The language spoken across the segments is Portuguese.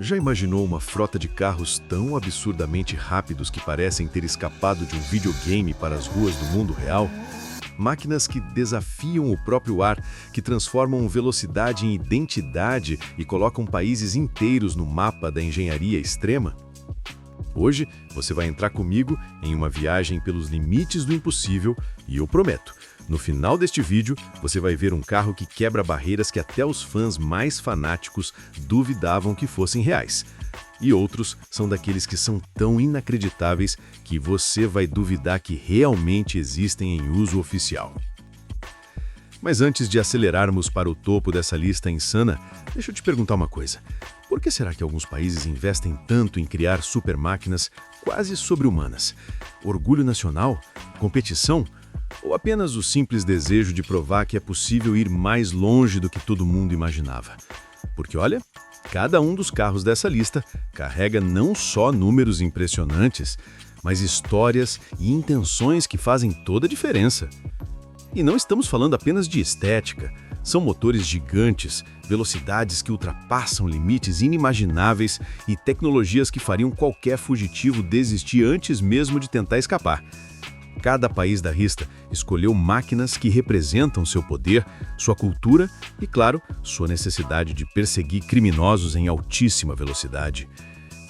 Já imaginou uma frota de carros tão absurdamente rápidos que parecem ter escapado de um videogame para as ruas do mundo real? Máquinas que desafiam o próprio ar, que transformam velocidade em identidade e colocam países inteiros no mapa da engenharia extrema? Hoje, você vai entrar comigo em uma viagem pelos limites do impossível e eu prometo, no final deste vídeo, você vai ver um carro que quebra barreiras que até os fãs mais fanáticos duvidavam que fossem reais. E outros são daqueles que são tão inacreditáveis que você vai duvidar que realmente existem em uso oficial. Mas antes de acelerarmos para o topo dessa lista insana, deixa eu te perguntar uma coisa. Por que será que alguns países investem tanto em criar supermáquinas quase sobre-humanas? Orgulho nacional? Competição? Ou apenas o simples desejo de provar que é possível ir mais longe do que todo mundo imaginava? Porque olha, cada um dos carros dessa lista carrega não só números impressionantes, mas histórias e intenções que fazem toda a diferença. E não estamos falando apenas de estética. São motores gigantes, velocidades que ultrapassam limites inimagináveis e tecnologias que fariam qualquer fugitivo desistir antes mesmo de tentar escapar. Cada país da lista escolheu máquinas que representam seu poder, sua cultura e, claro, sua necessidade de perseguir criminosos em altíssima velocidade.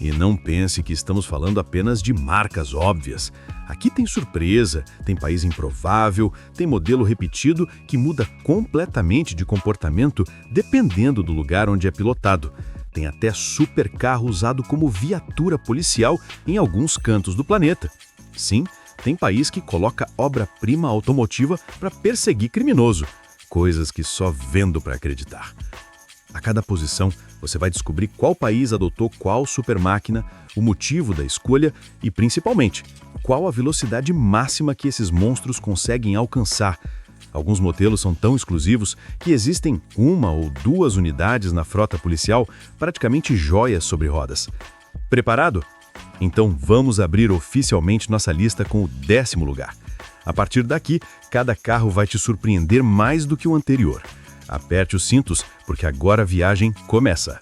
E não pense que estamos falando apenas de marcas óbvias. Aqui tem surpresa, tem país improvável, tem modelo repetido que muda completamente de comportamento dependendo do lugar onde é pilotado. Tem até supercarro usado como viatura policial em alguns cantos do planeta. Sim, tem país que coloca obra-prima automotiva para perseguir criminoso. Coisas que só vendo para acreditar. A cada posição, você vai descobrir qual país adotou qual supermáquina, o motivo da escolha e, principalmente, qual a velocidade máxima que esses monstros conseguem alcançar. Alguns modelos são tão exclusivos que existem uma ou duas unidades na frota policial, praticamente joias sobre rodas. Preparado? Então vamos abrir oficialmente nossa lista com o 10º lugar. A partir daqui, cada carro vai te surpreender mais do que o anterior. Aperte os cintos, porque agora a viagem começa.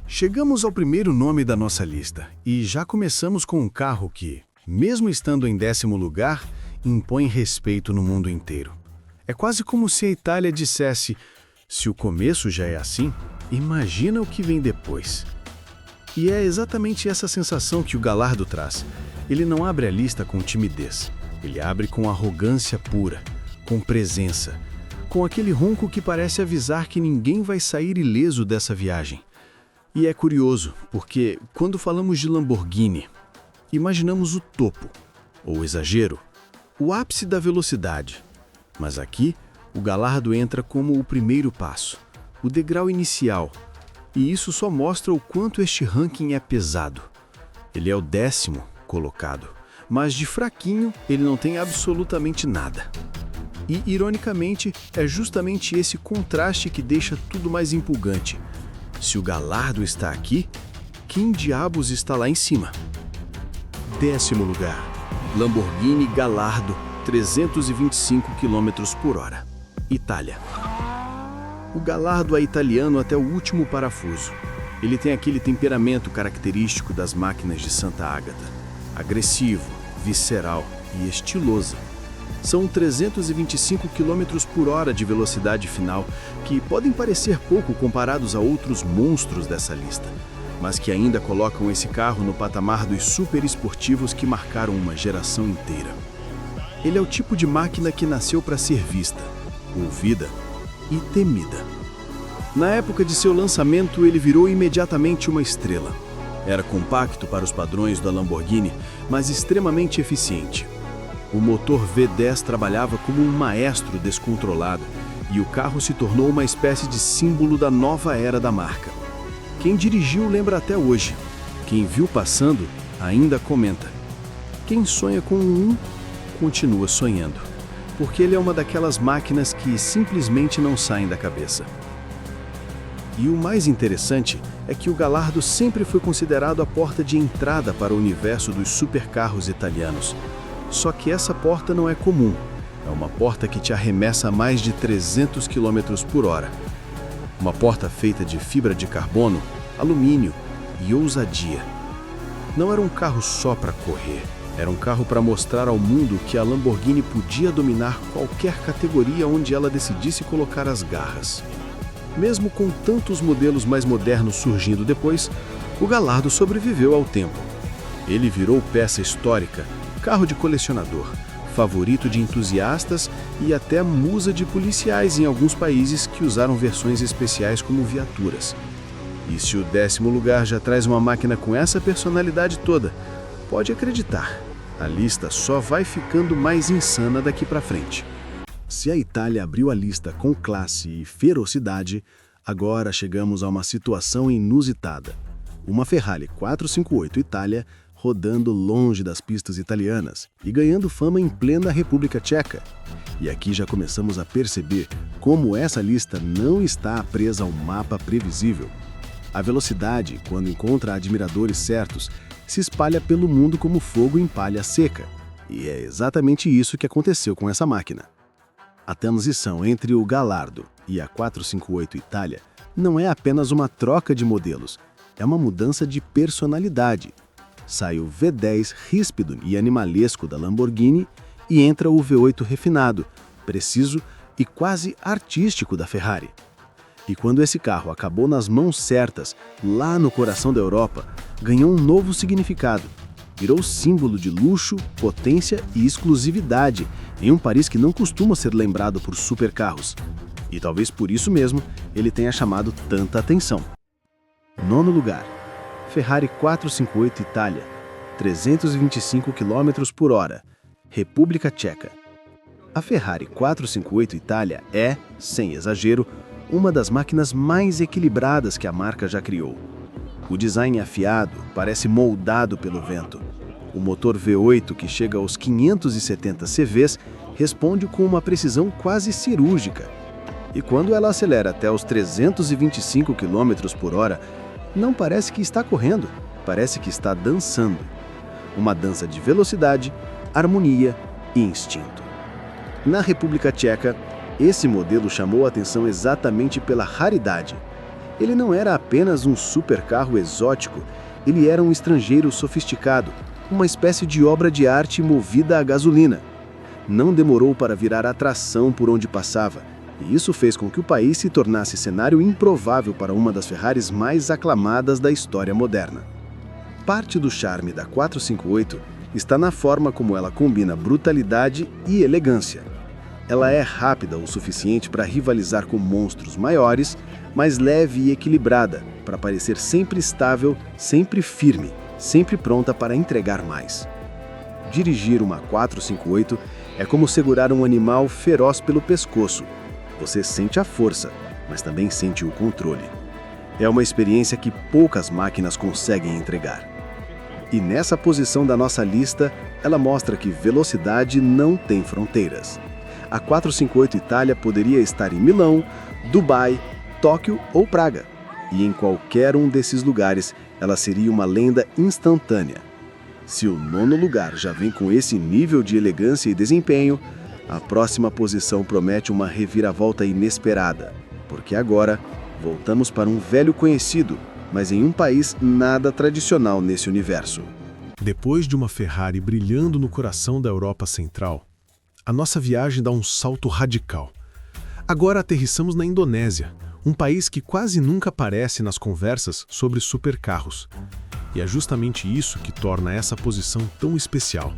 Chegamos ao primeiro nome da nossa lista e já começamos com um carro que, mesmo estando em 10º lugar, impõe respeito no mundo inteiro. É quase como se a Itália dissesse, se o começo já é assim, imagina o que vem depois. E é exatamente essa sensação que o Gallardo traz. Ele não abre a lista com timidez, ele abre com arrogância pura, com presença, com aquele ronco que parece avisar que ninguém vai sair ileso dessa viagem. E é curioso, porque quando falamos de Lamborghini, imaginamos o topo, ou exagero, o ápice da velocidade. Mas aqui, o Gallardo entra como o primeiro passo, o degrau inicial. E isso só mostra o quanto este ranking é pesado. Ele é o 10º colocado, mas de fraquinho ele não tem absolutamente nada. E, ironicamente, é justamente esse contraste que deixa tudo mais empolgante. Se o Gallardo está aqui, quem diabos está lá em cima? 10º lugar. Lamborghini Gallardo, 325 km/h. Itália. O Gallardo é italiano até o último parafuso. Ele tem aquele temperamento característico das máquinas de Santa Ágata. Agressivo, visceral e estiloso. São 325 km/h de velocidade final, que podem parecer pouco comparados a outros monstros dessa lista, mas que ainda colocam esse carro no patamar dos super esportivos que marcaram uma geração inteira. Ele é o tipo de máquina que nasceu para ser vista, ouvida e temida. Na época de seu lançamento, ele virou imediatamente uma estrela. Era compacto para os padrões da Lamborghini, mas extremamente eficiente. O motor V10 trabalhava como um maestro descontrolado e o carro se tornou uma espécie de símbolo da nova era da marca. Quem dirigiu lembra até hoje. Quem viu passando ainda comenta. Quem sonha com um, continua sonhando, porque ele é uma daquelas máquinas que simplesmente não saem da cabeça. E o mais interessante é que o Gallardo sempre foi considerado a porta de entrada para o universo dos supercarros italianos. Só que essa porta não é comum. É uma porta que te arremessa a mais de 300 km/h. Uma porta feita de fibra de carbono, alumínio, e ousadia. Não era um carro só para correr, era um carro para mostrar ao mundo que a Lamborghini podia dominar qualquer categoria onde ela decidisse colocar as garras. Mesmo com tantos modelos mais modernos surgindo depois, o Gallardo sobreviveu ao tempo. Ele virou peça histórica, carro de colecionador, favorito de entusiastas e até musa de policiais em alguns países que usaram versões especiais como viaturas. E se o 10º lugar já traz uma máquina com essa personalidade toda, pode acreditar, a lista só vai ficando mais insana daqui para frente. Se a Itália abriu a lista com classe e ferocidade, agora chegamos a uma situação inusitada. Uma Ferrari 458 Itália rodando longe das pistas italianas e ganhando fama em plena República Tcheca. E aqui já começamos a perceber como essa lista não está presa a um mapa previsível. A velocidade, quando encontra admiradores certos, se espalha pelo mundo como fogo em palha seca. E é exatamente isso que aconteceu com essa máquina. A transição entre o Gallardo e a 458 Itália não é apenas uma troca de modelos, é uma mudança de personalidade. Sai o V10 ríspido e animalesco da Lamborghini e entra o V8 refinado, preciso e quase artístico da Ferrari. E quando esse carro acabou nas mãos certas, lá no coração da Europa, ganhou um novo significado. Virou símbolo de luxo, potência e exclusividade em um Paris que não costuma ser lembrado por supercarros. E talvez por isso mesmo ele tenha chamado tanta atenção. 9º lugar, Ferrari 458 Itália, 325 km/h, República Tcheca. A Ferrari 458 Itália é, sem exagero, uma das máquinas mais equilibradas que a marca já criou. O design afiado parece moldado pelo vento. O motor V8, que chega aos 570 CVs, responde com uma precisão quase cirúrgica. E quando ela acelera até os 325 km/h, não parece que está correndo, parece que está dançando. Uma dança de velocidade, harmonia e instinto. Na República Tcheca, esse modelo chamou a atenção exatamente pela raridade. Ele não era apenas um supercarro exótico, ele era um estrangeiro sofisticado, uma espécie de obra de arte movida a gasolina. Não demorou para virar atração por onde passava, e isso fez com que o país se tornasse cenário improvável para uma das Ferraris mais aclamadas da história moderna. Parte do charme da 458 está na forma como ela combina brutalidade e elegância. Ela é rápida o suficiente para rivalizar com monstros maiores, mas leve e equilibrada, para parecer sempre estável, sempre firme, sempre pronta para entregar mais. Dirigir uma 458 é como segurar um animal feroz pelo pescoço. Você sente a força, mas também sente o controle. É uma experiência que poucas máquinas conseguem entregar. E nessa posição da nossa lista, ela mostra que velocidade não tem fronteiras. A 458 Itália poderia estar em Milão, Dubai, Tóquio ou Praga. E em qualquer um desses lugares, ela seria uma lenda instantânea. Se o 9º lugar já vem com esse nível de elegância e desempenho, a próxima posição promete uma reviravolta inesperada, porque agora voltamos para um velho conhecido, mas em um país nada tradicional nesse universo. Depois de uma Ferrari brilhando no coração da Europa Central, a nossa viagem dá um salto radical. Agora aterrissamos na Indonésia, um país que quase nunca aparece nas conversas sobre supercarros. E é justamente isso que torna essa posição tão especial.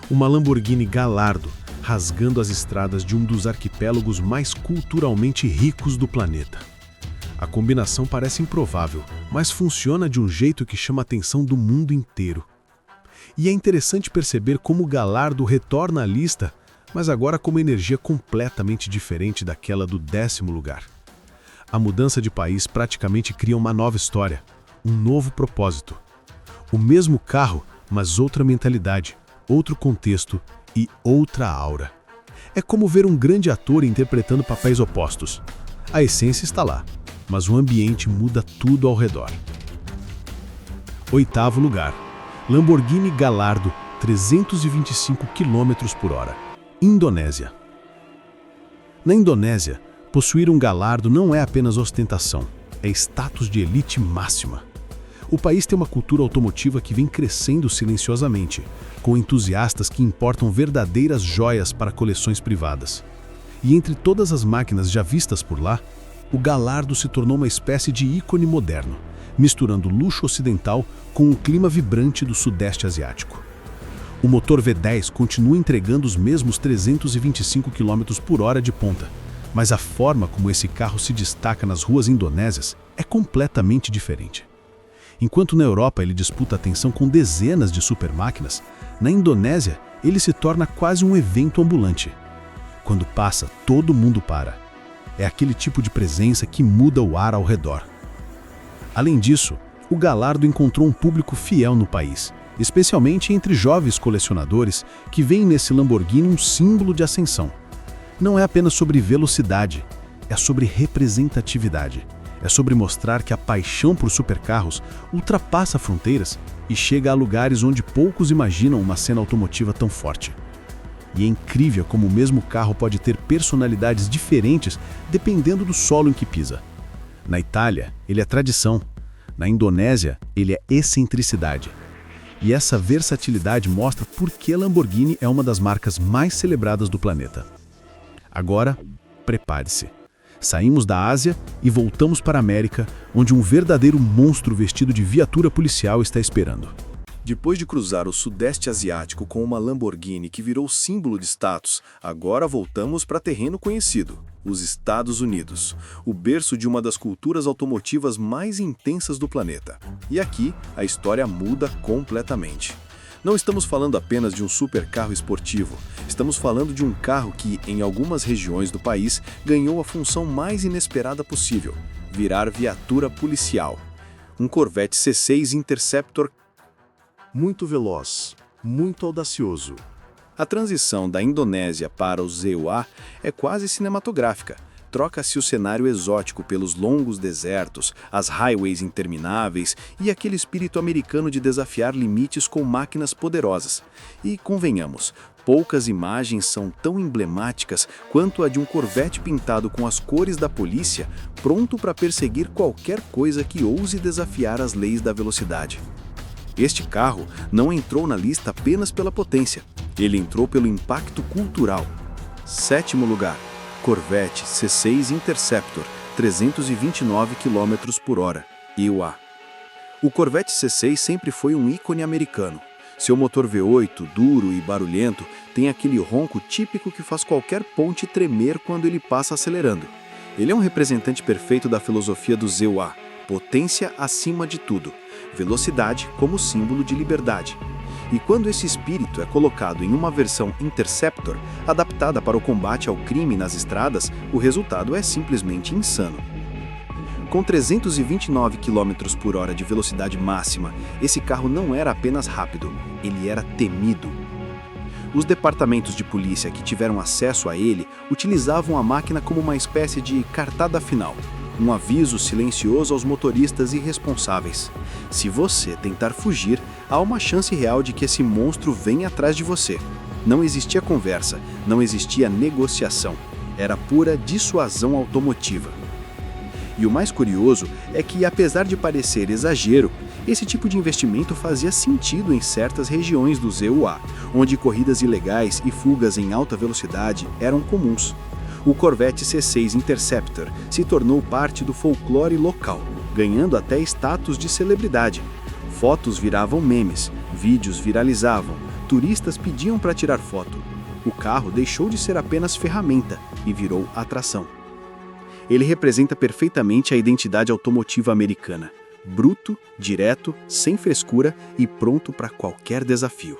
Uma Lamborghini Gallardo rasgando as estradas de um dos arquipélagos mais culturalmente ricos do planeta. A combinação parece improvável, mas funciona de um jeito que chama a atenção do mundo inteiro. E é interessante perceber como o Gallardo retorna à lista, mas agora com uma energia completamente diferente daquela do 10º lugar. A mudança de país praticamente cria uma nova história, um novo propósito. O mesmo carro, mas outra mentalidade, outro contexto e outra aura. É como ver um grande ator interpretando papéis opostos. A essência está lá, mas o ambiente muda tudo ao redor. 8º lugar. Lamborghini Gallardo, 325 km/h. Indonésia. Na Indonésia, possuir um Gallardo não é apenas ostentação, é status de elite máxima. O país tem uma cultura automotiva que vem crescendo silenciosamente, com entusiastas que importam verdadeiras joias para coleções privadas. E entre todas as máquinas já vistas por lá, o Gallardo se tornou uma espécie de ícone moderno, misturando luxo ocidental com o clima vibrante do Sudeste Asiático. O motor V10 continua entregando os mesmos 325 km por hora de ponta, mas a forma como esse carro se destaca nas ruas indonésias é completamente diferente. Enquanto na Europa ele disputa atenção com dezenas de supermáquinas, na Indonésia ele se torna quase um evento ambulante. Quando passa, todo mundo para. É aquele tipo de presença que muda o ar ao redor. Além disso, o Gallardo encontrou um público fiel no país, especialmente entre jovens colecionadores que veem nesse Lamborghini um símbolo de ascensão. Não é apenas sobre velocidade, é sobre representatividade. É sobre mostrar que a paixão por supercarros ultrapassa fronteiras e chega a lugares onde poucos imaginam uma cena automotiva tão forte. E é incrível como o mesmo carro pode ter personalidades diferentes dependendo do solo em que pisa. Na Itália, ele é tradição. Na Indonésia, ele é excentricidade. E essa versatilidade mostra por que a Lamborghini é uma das marcas mais celebradas do planeta. Agora, prepare-se. Saímos da Ásia e voltamos para a América, onde um verdadeiro monstro vestido de viatura policial está esperando. Depois de cruzar o Sudeste Asiático com uma Lamborghini que virou símbolo de status, agora voltamos para terreno conhecido, os Estados Unidos, o berço de uma das culturas automotivas mais intensas do planeta. E aqui, a história muda completamente. Não estamos falando apenas de um supercarro esportivo, estamos falando de um carro que, em algumas regiões do país, ganhou a função mais inesperada possível, virar viatura policial. Um Corvette C6 Interceptor muito veloz, muito audacioso. A transição da Indonésia para o ZUA é quase cinematográfica. Troca-se o cenário exótico pelos longos desertos, as highways intermináveis e aquele espírito americano de desafiar limites com máquinas poderosas. E, convenhamos, poucas imagens são tão emblemáticas quanto a de um Corvette pintado com as cores da polícia, pronto para perseguir qualquer coisa que ouse desafiar as leis da velocidade. Este carro não entrou na lista apenas pela potência, ele entrou pelo impacto cultural. 7º lugar. Corvette C6 Interceptor, 329 km por hora, EUA. O Corvette C6 sempre foi um ícone americano. Seu motor V8, duro e barulhento, tem aquele ronco típico que faz qualquer ponte tremer quando ele passa acelerando. Ele é um representante perfeito da filosofia do ZUA, potência acima de tudo, velocidade como símbolo de liberdade. E quando esse espírito é colocado em uma versão Interceptor, adaptada para o combate ao crime nas estradas, o resultado é simplesmente insano. Com 329 km por hora de velocidade máxima, esse carro não era apenas rápido, ele era temido. Os departamentos de polícia que tiveram acesso a ele utilizavam a máquina como uma espécie de cartada final, um aviso silencioso aos motoristas irresponsáveis. Se você tentar fugir, há uma chance real de que esse monstro venha atrás de você. Não existia conversa, não existia negociação. Era pura dissuasão automotiva. E o mais curioso é que, apesar de parecer exagero, esse tipo de investimento fazia sentido em certas regiões do ZUA, onde corridas ilegais e fugas em alta velocidade eram comuns. O Corvette C6 Interceptor se tornou parte do folclore local, ganhando até status de celebridade. Fotos viravam memes, vídeos viralizavam, turistas pediam para tirar foto. O carro deixou de ser apenas ferramenta e virou atração. Ele representa perfeitamente a identidade automotiva americana. Bruto, direto, sem frescura e pronto para qualquer desafio.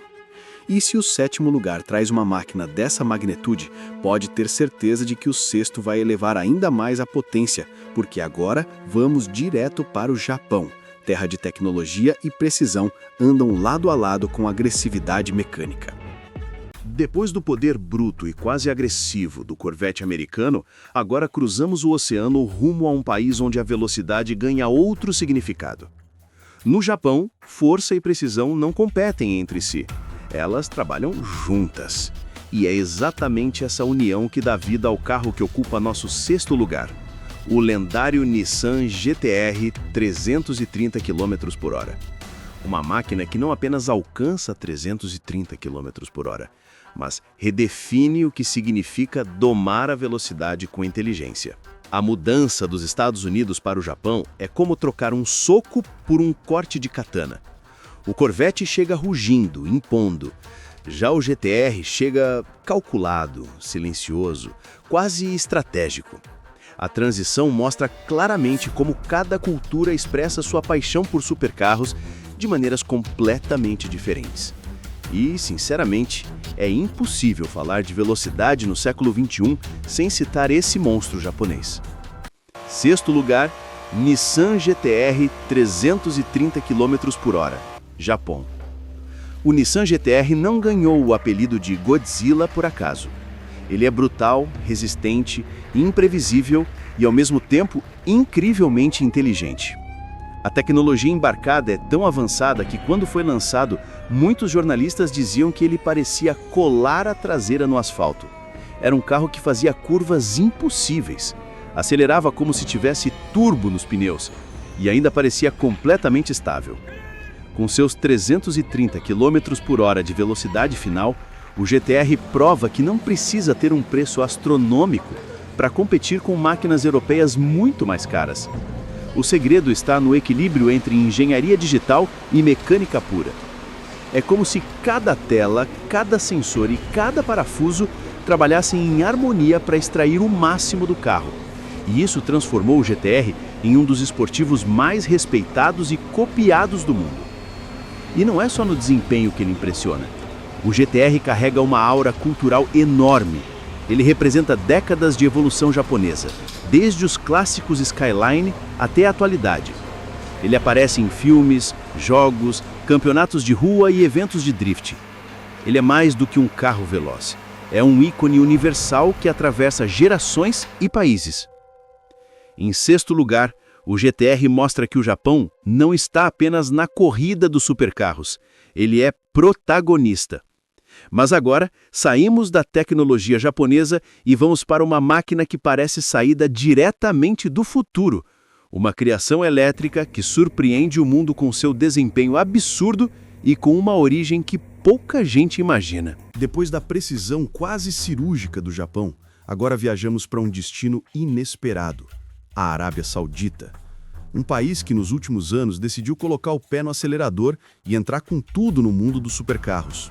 E se o 7º lugar traz uma máquina dessa magnitude, pode ter certeza de que o 6º vai elevar ainda mais a potência, porque agora vamos direto para o Japão. Terra de tecnologia e precisão andam lado a lado com agressividade mecânica. Depois do poder bruto e quase agressivo do Corvette americano, agora cruzamos o oceano rumo a um país onde a velocidade ganha outro significado. No Japão, força e precisão não competem entre si. Elas trabalham juntas. E é exatamente essa união que dá vida ao carro que ocupa nosso 6º lugar. o lendário Nissan GT-R 330 km por hora. Uma máquina que não apenas alcança 330 km por hora, mas redefine o que significa domar a velocidade com inteligência. A mudança dos Estados Unidos para o Japão é como trocar um soco por um corte de katana. O Corvette chega rugindo, impondo. Já o GT-R chega calculado, silencioso, quase estratégico. A transição mostra claramente como cada cultura expressa sua paixão por supercarros de maneiras completamente diferentes. E, sinceramente, é impossível falar de velocidade no século XXI sem citar esse monstro japonês. Sexto lugar, Nissan GT-R 330 km por hora, Japão. O Nissan GT-R não ganhou o apelido de Godzilla por acaso. Ele é brutal, resistente, imprevisível e, ao mesmo tempo, incrivelmente inteligente. A tecnologia embarcada é tão avançada que, quando foi lançado, muitos jornalistas diziam que ele parecia colar a traseira no asfalto. Era um carro que fazia curvas impossíveis, acelerava como se tivesse turbo nos pneus e ainda parecia completamente estável. Com seus 330 km por hora de velocidade final, o GT-R prova que não precisa ter um preço astronômico para competir com máquinas europeias muito mais caras. O segredo está no equilíbrio entre engenharia digital e mecânica pura. É como se cada tela, cada sensor e cada parafuso trabalhassem em harmonia para extrair o máximo do carro. E isso transformou o GT-R em um dos esportivos mais respeitados e copiados do mundo. E não é só no desempenho que ele impressiona. O GT-R carrega uma aura cultural enorme. Ele representa décadas de evolução japonesa, desde os clássicos Skyline até a atualidade. Ele aparece em filmes, jogos, campeonatos de rua e eventos de drift. Ele é mais do que um carro veloz. É um ícone universal que atravessa gerações e países. Em sexto lugar, o GT-R mostra que o Japão não está apenas na corrida dos supercarros. Ele é protagonista. Mas agora, saímos da tecnologia japonesa e vamos para uma máquina que parece saída diretamente do futuro. Uma criação elétrica que surpreende o mundo com seu desempenho absurdo e com uma origem que pouca gente imagina. Depois da precisão quase cirúrgica do Japão, agora viajamos para um destino inesperado, a Arábia Saudita. Um país que nos últimos anos decidiu colocar o pé no acelerador e entrar com tudo no mundo dos supercarros.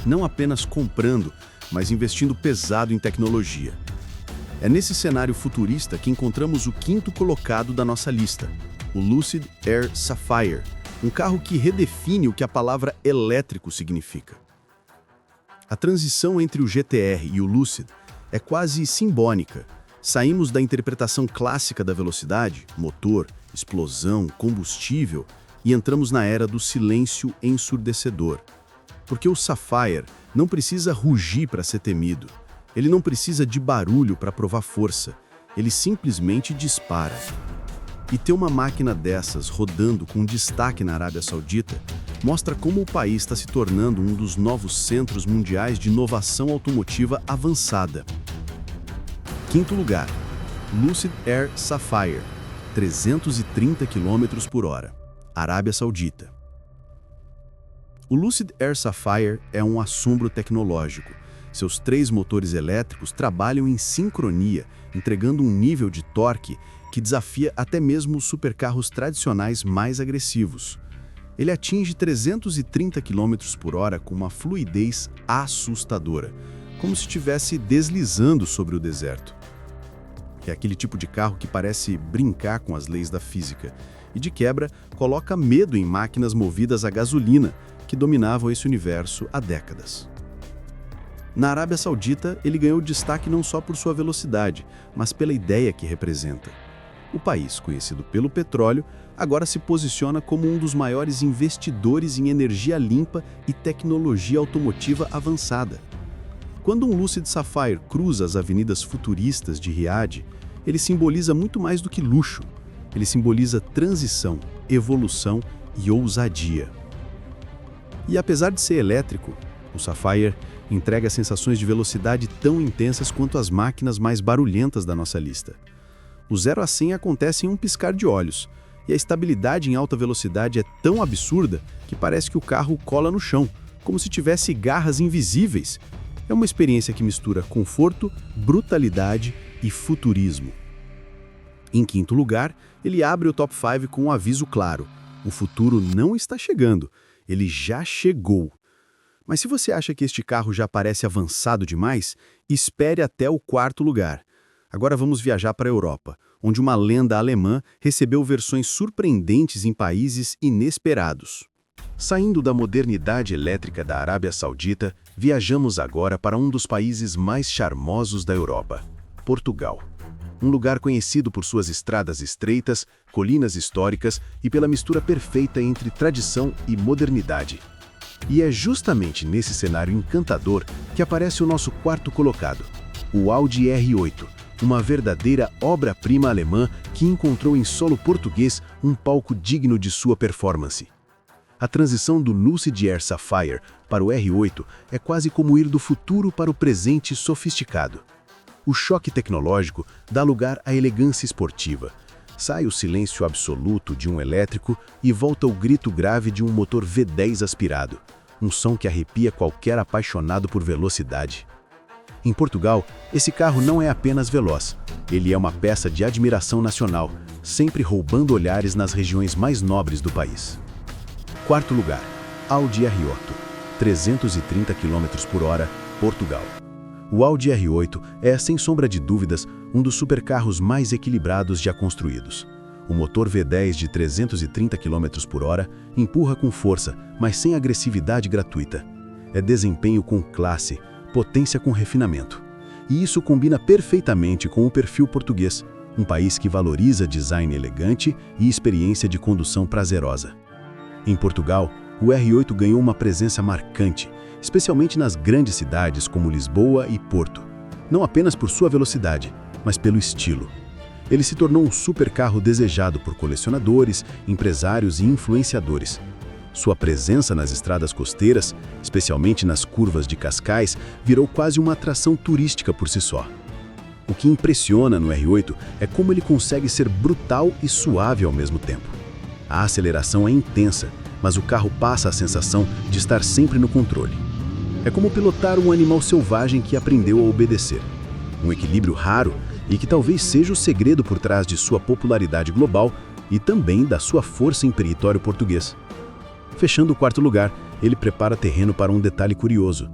Não apenas comprando, mas investindo pesado em tecnologia. É nesse cenário futurista que encontramos o quinto colocado da nossa lista, o Lucid Air Sapphire, um carro que redefine o que a palavra elétrico significa. A transição entre o GT-R e o Lucid é quase simbólica. Saímos da interpretação clássica da velocidade, motor, explosão, combustível, e entramos na era do silêncio ensurdecedor. Porque o Sapphire não precisa rugir para ser temido. Ele não precisa de barulho para provar força. Ele simplesmente dispara. E ter uma máquina dessas rodando com destaque na Arábia Saudita mostra como o país está se tornando um dos novos centros mundiais de inovação automotiva avançada. Quinto lugar, Lucid Air Sapphire, 330 km por hora, Arábia Saudita. O Lucid Air Sapphire é um assombro tecnológico. Seus 3 motores elétricos trabalham em sincronia, entregando um nível de torque que desafia até mesmo os supercarros tradicionais mais agressivos. Ele atinge 330 km por hora com uma fluidez assustadora, como se estivesse deslizando sobre o deserto. É aquele tipo de carro que parece brincar com as leis da física e, de quebra, coloca medo em máquinas movidas a gasolina, que dominavam esse universo há décadas. Na Arábia Saudita, ele ganhou destaque não só por sua velocidade, mas pela ideia que representa. O país, conhecido pelo petróleo, agora se posiciona como um dos maiores investidores em energia limpa e tecnologia automotiva avançada. Quando um Lucid Sapphire cruza as avenidas futuristas de Riad, ele simboliza muito mais do que luxo. Ele simboliza transição, evolução e ousadia. E apesar de ser elétrico, o Sapphire entrega sensações de velocidade tão intensas quanto as máquinas mais barulhentas da nossa lista. O 0 a 100 acontece em um piscar de olhos, e a estabilidade em alta velocidade é tão absurda que parece que o carro cola no chão, como se tivesse garras invisíveis. É uma experiência que mistura conforto, brutalidade e futurismo. Em quinto lugar, ele abre o top 5 com um aviso claro: o futuro não está chegando, ele já chegou. Mas se você acha que este carro já parece avançado demais, espere até o quarto lugar. Agora vamos viajar para a Europa, onde uma lenda alemã recebeu versões surpreendentes em países inesperados. Saindo da modernidade elétrica da Arábia Saudita, viajamos agora para um dos países mais charmosos da Europa, Portugal. Um lugar conhecido por suas estradas estreitas, colinas históricas e pela mistura perfeita entre tradição e modernidade. E é justamente nesse cenário encantador que aparece o nosso quarto colocado, o Audi R8, uma verdadeira obra-prima alemã que encontrou em solo português um palco digno de sua performance. A transição do Lucid Air Sapphire para o R8 é quase como ir do futuro para o presente sofisticado. O choque tecnológico dá lugar à elegância esportiva. Sai o silêncio absoluto de um elétrico e volta o grito grave de um motor V10 aspirado. Um som que arrepia qualquer apaixonado por velocidade. Em Portugal, esse carro não é apenas veloz. Ele é uma peça de admiração nacional, sempre roubando olhares nas regiões mais nobres do país. Quarto lugar, Audi R8, 330 km por hora, Portugal. O Audi R8 é, sem sombra de dúvidas, um dos supercarros mais equilibrados já construídos. O motor V10 de 330 km por hora empurra com força, mas sem agressividade gratuita. É desempenho com classe, potência com refinamento. E isso combina perfeitamente com o perfil português, um país que valoriza design elegante e experiência de condução prazerosa. Em Portugal, o R8 ganhou uma presença marcante, especialmente nas grandes cidades como Lisboa e Porto, não apenas por sua velocidade, mas pelo estilo. Ele se tornou um supercarro desejado por colecionadores, empresários e influenciadores. Sua presença nas estradas costeiras, especialmente nas curvas de Cascais, virou quase uma atração turística por si só. O que impressiona no R8 é como ele consegue ser brutal e suave ao mesmo tempo. A aceleração é intensa, mas o carro passa a sensação de estar sempre no controle. É como pilotar um animal selvagem que aprendeu a obedecer. Um equilíbrio raro e que talvez seja o segredo por trás de sua popularidade global e também da sua força em território português. Fechando o quarto lugar, ele prepara terreno para um detalhe curioso.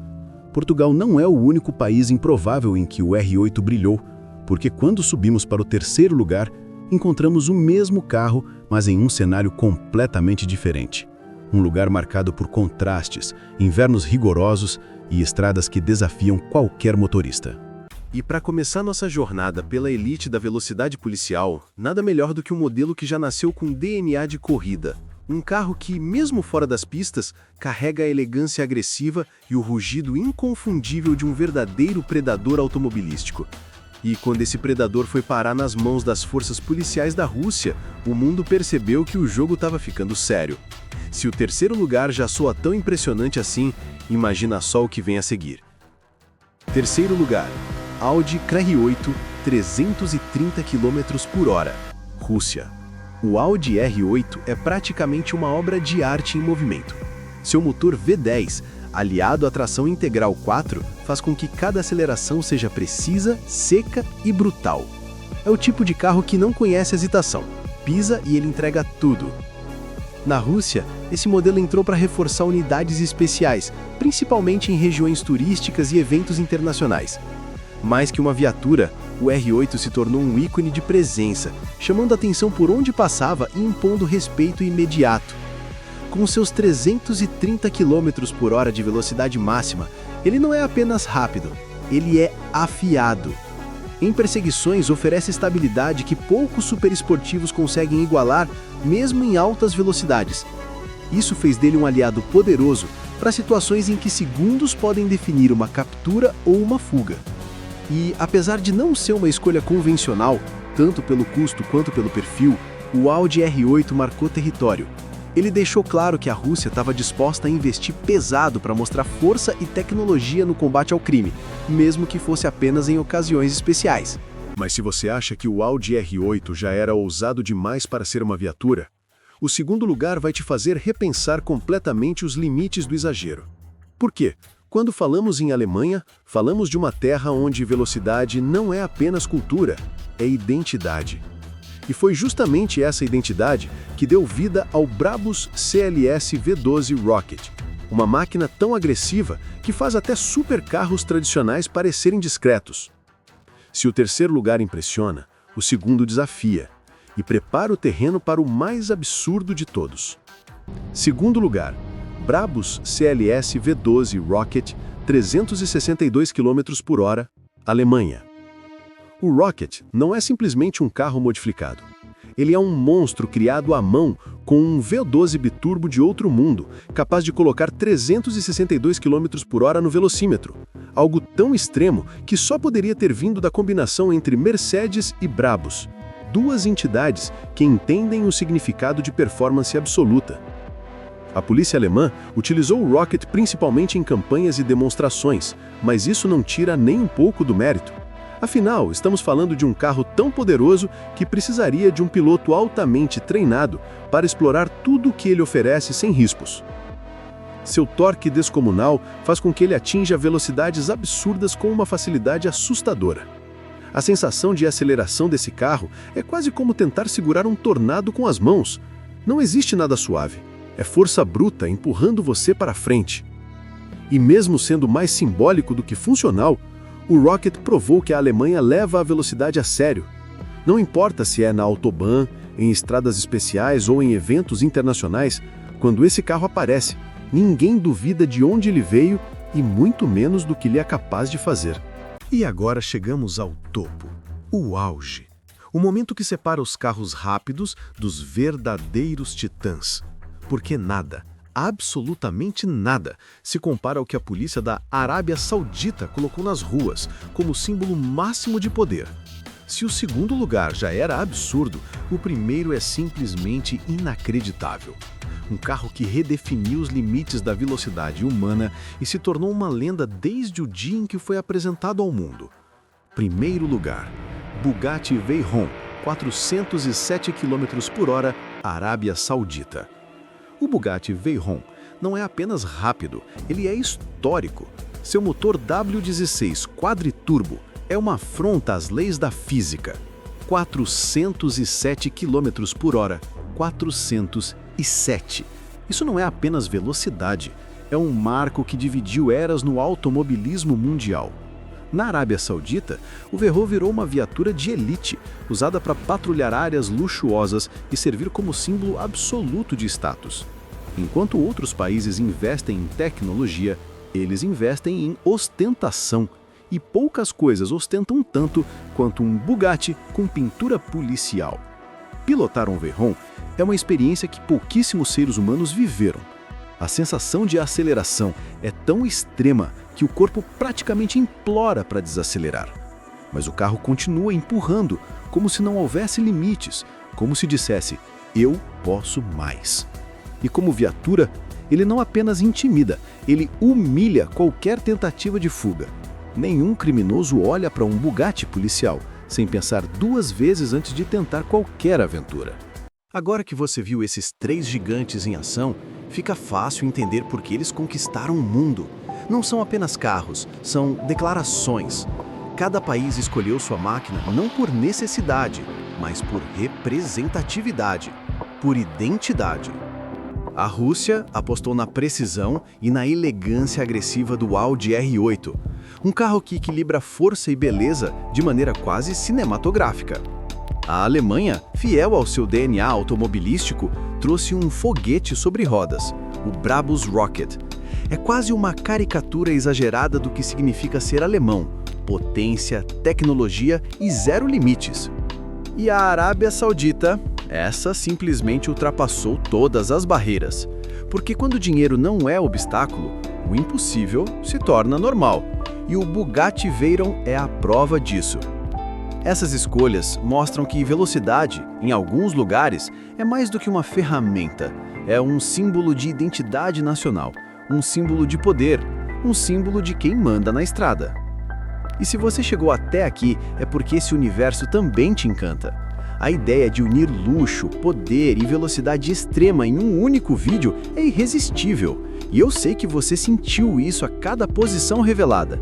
Portugal não é o único país improvável em que o R8 brilhou, porque quando subimos para o terceiro lugar, encontramos o mesmo carro, mas em um cenário completamente diferente. Um lugar marcado por contrastes, invernos rigorosos e estradas que desafiam qualquer motorista. E para começar nossa jornada pela elite da velocidade policial, nada melhor do que um modelo que já nasceu com DNA de corrida. Um carro que, mesmo fora das pistas, carrega a elegância agressiva e o rugido inconfundível de um verdadeiro predador automobilístico. E quando esse predador foi parar nas mãos das forças policiais da Rússia, o mundo percebeu que o jogo estava ficando sério. Se o terceiro lugar já soa tão impressionante assim, imagina só o que vem a seguir. Terceiro lugar, Audi R8, 330 km por hora, Rússia. O Audi R8 é praticamente uma obra de arte em movimento. Seu motor V10, aliado à tração integral 4, faz com que cada aceleração seja precisa, seca e brutal. É o tipo de carro que não conhece hesitação. Pisa e ele entrega tudo. Na Rússia, esse modelo entrou para reforçar unidades especiais, principalmente em regiões turísticas e eventos internacionais. Mais que uma viatura, o R8 se tornou um ícone de presença, chamando a atenção por onde passava e impondo respeito imediato. Com seus 330 km por hora de velocidade máxima, ele não é apenas rápido, ele é afiado. Em perseguições, oferece estabilidade que poucos superesportivos conseguem igualar, mesmo em altas velocidades. Isso fez dele um aliado poderoso para situações em que segundos podem definir uma captura ou uma fuga. E, apesar de não ser uma escolha convencional, tanto pelo custo quanto pelo perfil, o Audi R8 marcou território. Ele deixou claro que a Rússia estava disposta a investir pesado para mostrar força e tecnologia no combate ao crime, mesmo que fosse apenas em ocasiões especiais. Mas se você acha que o Audi R8 já era ousado demais para ser uma viatura, o segundo lugar vai te fazer repensar completamente os limites do exagero. Por quê? Quando falamos em Alemanha, falamos de uma terra onde velocidade não é apenas cultura, é identidade. E foi justamente essa identidade que deu vida ao Brabus CLS V12 Rocket, uma máquina tão agressiva que faz até supercarros tradicionais parecerem discretos. Se o terceiro lugar impressiona, o segundo desafia e prepara o terreno para o mais absurdo de todos. Segundo lugar, Brabus CLS V12 Rocket, 362 km/h, Alemanha. O Rocket não é simplesmente um carro modificado. Ele é um monstro criado à mão com um V12 biturbo de outro mundo, capaz de colocar 362 km/h no velocímetro. Algo tão extremo que só poderia ter vindo da combinação entre Mercedes e Brabus, duas entidades que entendem o significado de performance absoluta. A polícia alemã utilizou o Rocket principalmente em campanhas e demonstrações, mas isso não tira nem um pouco do mérito. Afinal, estamos falando de um carro tão poderoso que precisaria de um piloto altamente treinado para explorar tudo o que ele oferece sem riscos. Seu torque descomunal faz com que ele atinja velocidades absurdas com uma facilidade assustadora. A sensação de aceleração desse carro é quase como tentar segurar um tornado com as mãos. Não existe nada suave. É força bruta empurrando você para frente. E mesmo sendo mais simbólico do que funcional, o Rocket provou que a Alemanha leva a velocidade a sério. Não importa se é na Autobahn, em estradas especiais ou em eventos internacionais, quando esse carro aparece, ninguém duvida de onde ele veio e muito menos do que ele é capaz de fazer. E agora chegamos ao topo, o auge. O momento que separa os carros rápidos dos verdadeiros titãs. Porque nada, absolutamente nada, se compara ao que a polícia da Arábia Saudita colocou nas ruas como símbolo máximo de poder. Se o segundo lugar já era absurdo, o primeiro é simplesmente inacreditável. Um carro que redefiniu os limites da velocidade humana e se tornou uma lenda desde o dia em que foi apresentado ao mundo. Primeiro lugar, Bugatti Veyron, 407 km/h, Arábia Saudita. O Bugatti Veyron não é apenas rápido, ele é histórico. Seu motor W16 quadriturbo é uma afronta às leis da física. 407 km/h, 407. Isso não é apenas velocidade, é um marco que dividiu eras no automobilismo mundial. Na Arábia Saudita, o Veyron virou uma viatura de elite, usada para patrulhar áreas luxuosas e servir como símbolo absoluto de status. Enquanto outros países investem em tecnologia, eles investem em ostentação. E poucas coisas ostentam tanto quanto um Bugatti com pintura policial. Pilotar um Veyron é uma experiência que pouquíssimos seres humanos viveram. A sensação de aceleração é tão extrema que o corpo praticamente implora para desacelerar. Mas o carro continua empurrando, como se não houvesse limites, como se dissesse, eu posso mais. E como viatura, ele não apenas intimida, ele humilha qualquer tentativa de fuga. Nenhum criminoso olha para um Bugatti policial, sem pensar duas vezes antes de tentar qualquer aventura. Agora que você viu esses três gigantes em ação, fica fácil entender por que eles conquistaram o mundo. Não são apenas carros, são declarações. Cada país escolheu sua máquina não por necessidade, mas por representatividade, por identidade. A Rússia apostou na precisão e na elegância agressiva do Audi R8, um carro que equilibra força e beleza de maneira quase cinematográfica. A Alemanha, fiel ao seu DNA automobilístico, trouxe um foguete sobre rodas, o Brabus Rocket. É quase uma caricatura exagerada do que significa ser alemão: potência, tecnologia e zero limites. E a Arábia Saudita, essa simplesmente ultrapassou todas as barreiras. Porque quando o dinheiro não é obstáculo, o impossível se torna normal. E o Bugatti Veyron é a prova disso. Essas escolhas mostram que velocidade, em alguns lugares, é mais do que uma ferramenta. É um símbolo de identidade nacional, um símbolo de poder, um símbolo de quem manda na estrada. E se você chegou até aqui, é porque esse universo também te encanta. A ideia de unir luxo, poder e velocidade extrema em um único vídeo é irresistível. E eu sei que você sentiu isso a cada posição revelada.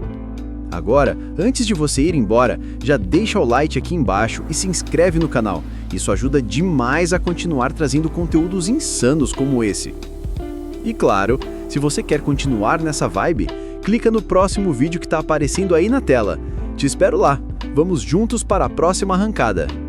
Agora, antes de você ir embora, já deixa o like aqui embaixo e se inscreve no canal. Isso ajuda demais a continuar trazendo conteúdos insanos como esse. E claro, se você quer continuar nessa vibe, clica no próximo vídeo que está aparecendo aí na tela. Te espero lá. Vamos juntos para a próxima arrancada.